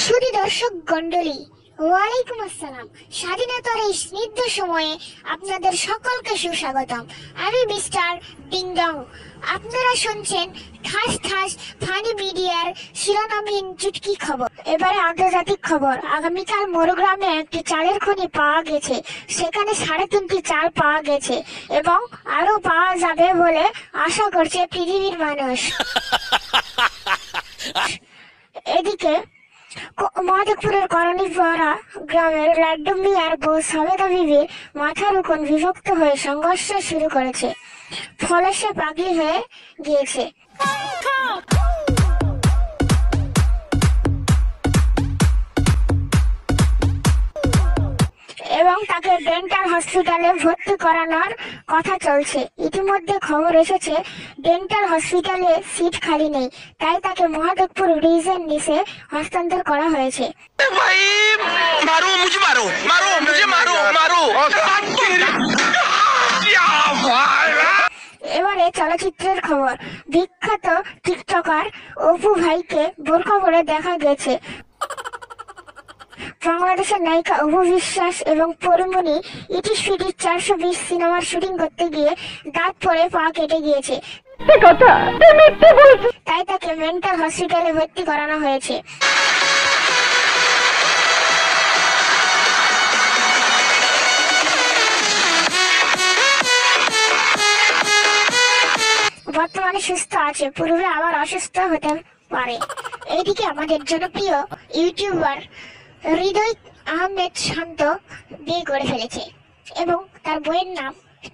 সুধী দর্শক গন্ডলী, ওয়ালাইকুম আসসালাম। স্বাধীনতার এই স্নিগ্ধ সময়ে আপনাদের সকলকে সুস্বাগতম। আমি মিস্টার ডিং ডং। আপনারা শুনছেন ঠাস ঠাস ফানি মিডিয়ার শিরোনামহীন চুটকি খবর। এবারে আন্তর্জাতিক খবর। আগামীকাল মরুগ্রামে একটি চালের খনি পাওয়া গেছে। সেখানে 3.5টি চাল পাওয়া গেছে এবং আরো পাওয়া যাবে বলে আশা করছে পৃথিবীর মানুষ। এদিকে মাধবপুরের করণীপাড়া গ্রামের লাড্ডু মিয়ার বউ সাবেদা বিবির মাথার উপর বিভক্ত হয়ে সংঘর্ষ শুরু করেছে, ফলে সে পাগলি হয়ে গিয়েছে। এবং তাকে ডেন্টাল হসপিটালে ভর্তি করানোর কথা চলছে। ইতিমধ্যে খবর এসেছে ডেন্টাল হসপিটালে সিট খালি নেই, তাই তাকে মহাদেবপুর রিজন নিচে হস্তান্তর করা হয়েছে। এবারে চলচ্চিত্রের খবর। বিখ্যাত টিকটকার অপু ভাইকে বোরকা পরে দেখা গেছে। বাংলাদেশের নায়িকা অপু বিশ্বাস এবং পরিমণি ইটিস-ফিটিস 420 সিনেমার শুটিং করতে গিয়ে দাঁত পড়ে পা কেটে গিয়েছে, তাই তাকে মেন্টাল হসপিটালে ভর্তি করানো হয়েছে। বর্তমানে সুস্থ আছে, পূর্বে আবার অসুস্থ হতে পারে। এইদিকে আমাদের জনপ্রিয় ইউটিউবার হৃদয় আহমেদ শান্ত বিয়ে করে ফেলেছে এবং তার বইয়ের নাম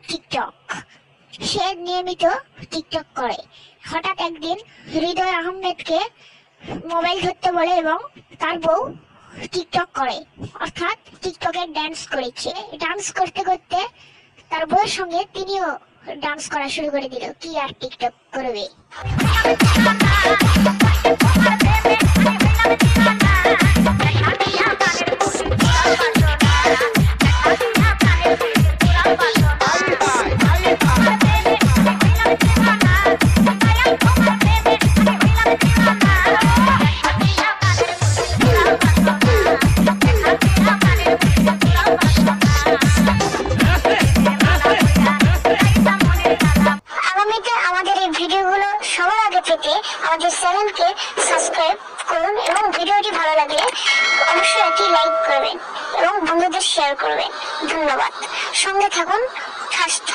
টিকটক। সে নিয়মিত টিকটক করে। হঠাৎ একদিন হৃদয় আহমেদকে মোবাইল ধরতে বলে এবং তার বউ টিকটক করে, অর্থাৎ টিকটকে ডান্স করেছে। ডান্স করতে করতে তার বউয়ের সঙ্গে তিনিও ডান্স করা শুরু করে দিল। কি আর টিকটক করবে। ভিডিওগুলো সবার আগে পেতে আমাদের চ্যানেলকে সাবস্ক্রাইব করুন এবং ভিডিওটি ভালো লাগলে অবশ্যই একটি লাইক করবেন এবং বন্ধুদের শেয়ার করবেন। ধন্যবাদ। সঙ্গে থাকুন ঠাস ঠাস।